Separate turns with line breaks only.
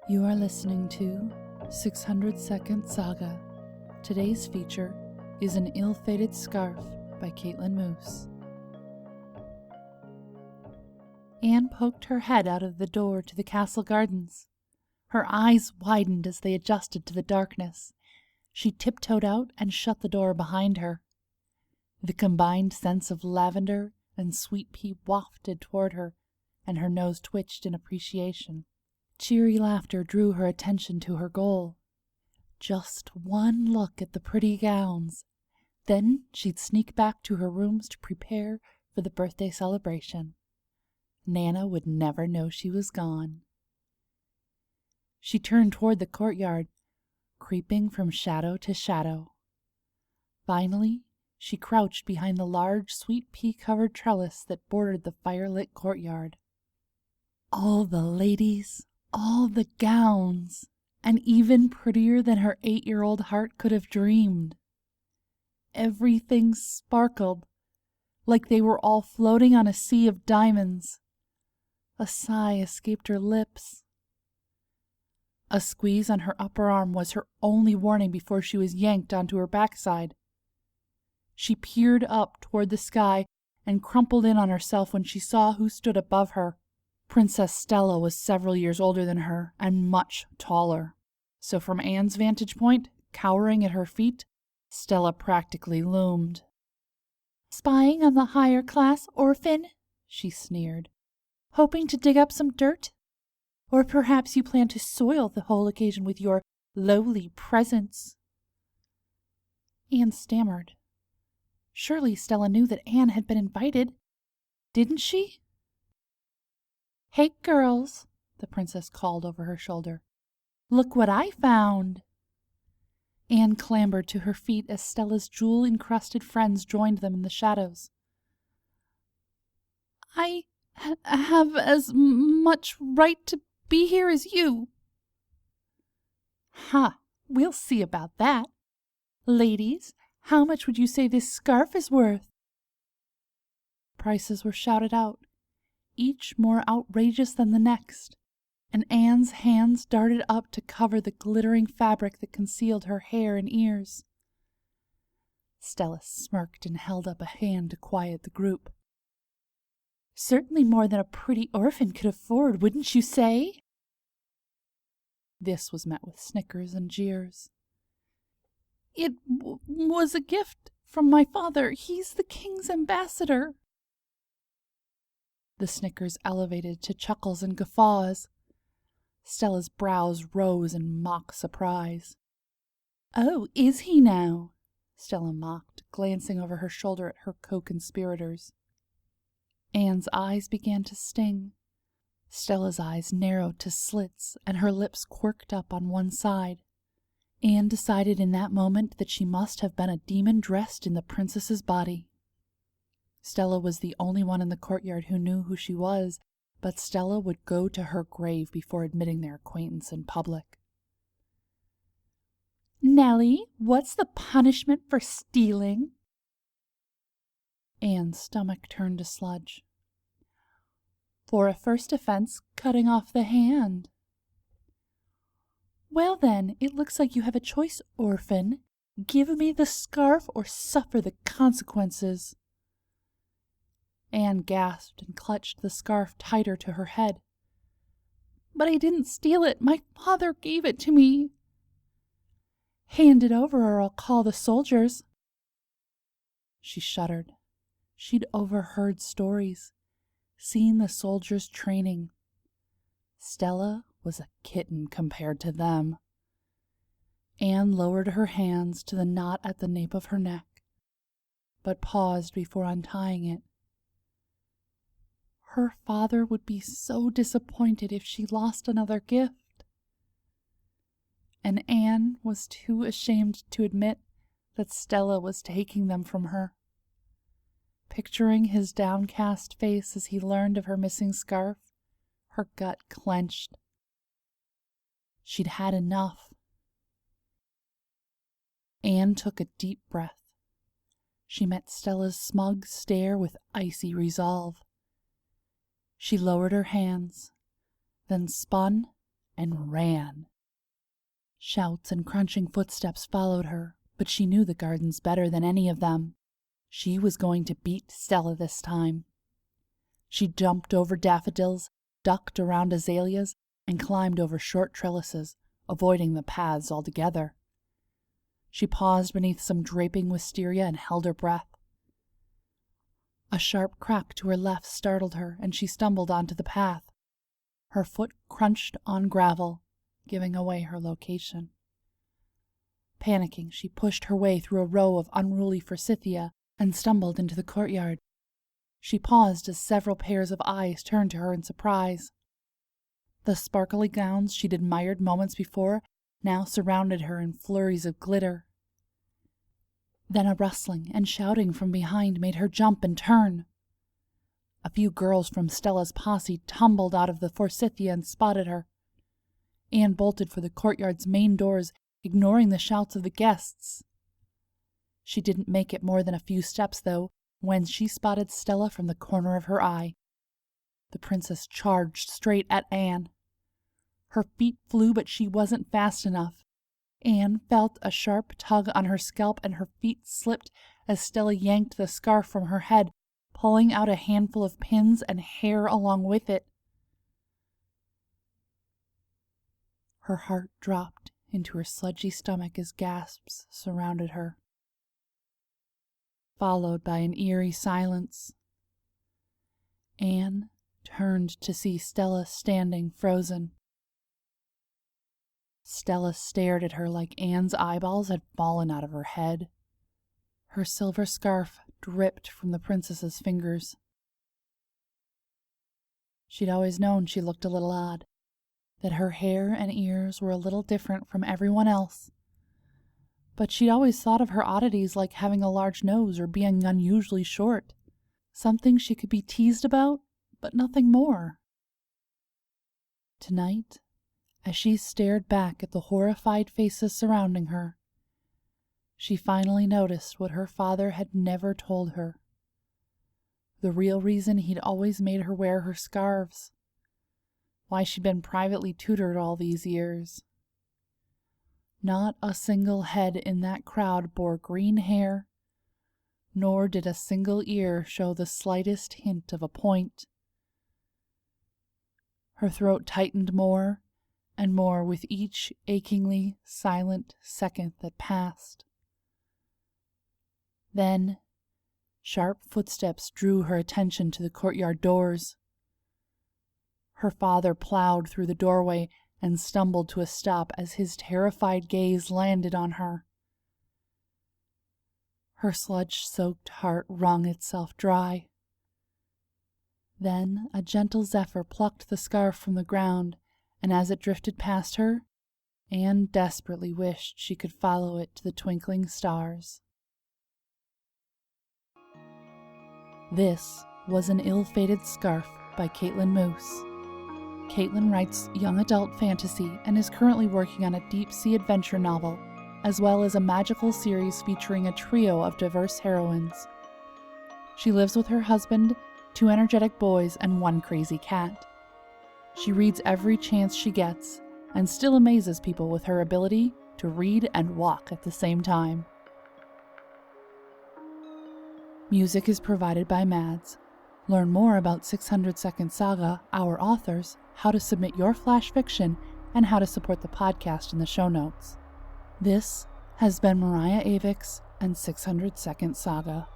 You are listening to Second Saga. Today's feature is an Illfated Scarf by Katelyn Moose. Anne poked her head out of the door to the castle gardens. Her eyes widened as they adjusted to the darkness. She tiptoed out and shut the door behind her. The combined scents of lavender and sweet pea wafted toward her, and her nose twitched in appreciation. Cheery laughter drew her attention to her goal. Just one look at the pretty gowns. Then she'd sneak back to her rooms to prepare for the birthday celebration. Nana would never know she was gone. She turned toward the courtyard, creeping from shadow to shadow. Finally, she crouched behind the large sweet pea-covered trellis that bordered the firelit courtyard. All the ladies, all the gowns, and even prettier than her 8-year-old heart could have dreamed. Everything sparkled, like they were all floating on a sea of diamonds. A sigh escaped her lips. A squeeze on her upper arm was her only warning before she was yanked onto her backside. She peered up toward the sky and crumpled in on herself when she saw who stood above her. Princess Stella was several years older than her and much taller. So from Anne's vantage point, cowering at her feet, Stella practically loomed. "Spying on the higher class, orphan?" she sneered. "Hoping to dig up some dirt? Or perhaps you plan to soil the whole occasion with your lowly presence?" Anne stammered. Surely Stella knew that Anne had been invited. Didn't she? "Hey, girls," the princess called over her shoulder. "Look what I found." Anne clambered to her feet as Stella's jewel-encrusted friends joined them in the shadows. "I have as much right to be here as you." "Ha, we'll see about that. Ladies, how much would you say this scarf is worth?" Prices were shouted out, each more outrageous than the next, and Anne's hands darted up to cover the glittering fabric that concealed her hair and ears. Stella smirked and held up a hand to quiet the group. "Certainly more than a pretty orphan could afford, wouldn't you say?" This was met with snickers and jeers. "It was a gift from my father. He's the king's ambassador." The snickers elevated to chuckles and guffaws. Stella's brows rose in mock surprise. "Oh, is he now?" Stella mocked, glancing over her shoulder at her co-conspirators. Anne's eyes began to sting. Stella's eyes narrowed to slits, and her lips quirked up on one side. Anne decided in that moment that she must have been a demon dressed in the princess's body. Stella was the only one in the courtyard who knew who she was, but Stella would go to her grave before admitting their acquaintance in public. "Nellie, what's the punishment for stealing?" Anne's stomach turned to sludge. "For a first offense, cutting off the hand." "Well then, it looks like you have a choice, orphan. Give me the scarf or suffer the consequences." Anne gasped and clutched the scarf tighter to her head. "But I didn't steal it. My father gave it to me." "Hand it over or I'll call the soldiers." She shuddered. She'd overheard stories, seen the soldiers training. Stella was a kitten compared to them. Anne lowered her hands to the knot at the nape of her neck, but paused before untying it. Her father would be so disappointed if she lost another gift. And Anne was too ashamed to admit that Stella was taking them from her. Picturing his downcast face as he learned of her missing scarf, her gut clenched. She'd had enough. Anne took a deep breath. She met Stella's smug stare with icy resolve. She lowered her hands, then spun and ran. Shouts and crunching footsteps followed her, but she knew the gardens better than any of them. She was going to beat Stella this time. She jumped over daffodils, ducked around azaleas, and climbed over short trellises, avoiding the paths altogether. She paused beneath some draping wisteria and held her breath. A sharp crack to her left startled her, and she stumbled onto the path. Her foot crunched on gravel, giving away her location. Panicking, she pushed her way through a row of unruly forsythia and stumbled into the courtyard. She paused as several pairs of eyes turned to her in surprise. The sparkly gowns she'd admired moments before now surrounded her in flurries of glitter. Then a rustling and shouting from behind made her jump and turn. A few girls from Stella's posse tumbled out of the forsythia and spotted her. Anne bolted for the courtyard's main doors, ignoring the shouts of the guests. She didn't make it more than a few steps, though, when she spotted Stella from the corner of her eye. The princess charged straight at Anne. Her feet flew, but she wasn't fast enough. Anne felt a sharp tug on her scalp, and her feet slipped as Stella yanked the scarf from her head, pulling out a handful of pins and hair along with it. Her heart dropped into her sludgy stomach as gasps surrounded her, followed by an eerie silence. Anne turned to see Stella standing frozen. Stella stared at her like Anne's eyeballs had fallen out of her head. Her silver scarf dripped from the princess's fingers. She'd always known she looked a little odd, that her hair and ears were a little different from everyone else. But she'd always thought of her oddities like having a large nose or being unusually short, something she could be teased about, but nothing more. Tonight, as she stared back at the horrified faces surrounding her, she finally noticed what her father had never told her. The real reason he'd always made her wear her scarves. Why she'd been privately tutored all these years. Not a single head in that crowd bore green hair, nor did a single ear show the slightest hint of a point. Her throat tightened more and more with each achingly silent second that passed. Then, sharp footsteps drew her attention to the courtyard doors. Her father plowed through the doorway and stumbled to a stop as his terrified gaze landed on her. Her sludge-soaked heart wrung itself dry. Then a gentle zephyr plucked the scarf from the ground, and as it drifted past her, Anne desperately wished she could follow it to the twinkling stars. This was An Ill-Fated Scarf by Katelyn Moose. Katelyn writes young adult fantasy and is currently working on a deep-sea adventure novel, as well as a magical series featuring a trio of diverse heroines. She lives with her husband, 2 energetic boys, and 1 crazy cat. She reads every chance she gets, and still amazes people with her ability to read and walk at the same time. Music is provided by Mads. Learn more about 600 Second Saga, our authors, how to submit your flash fiction, and how to support the podcast in the show notes. This has been Mariah Avix and 600 Second Saga.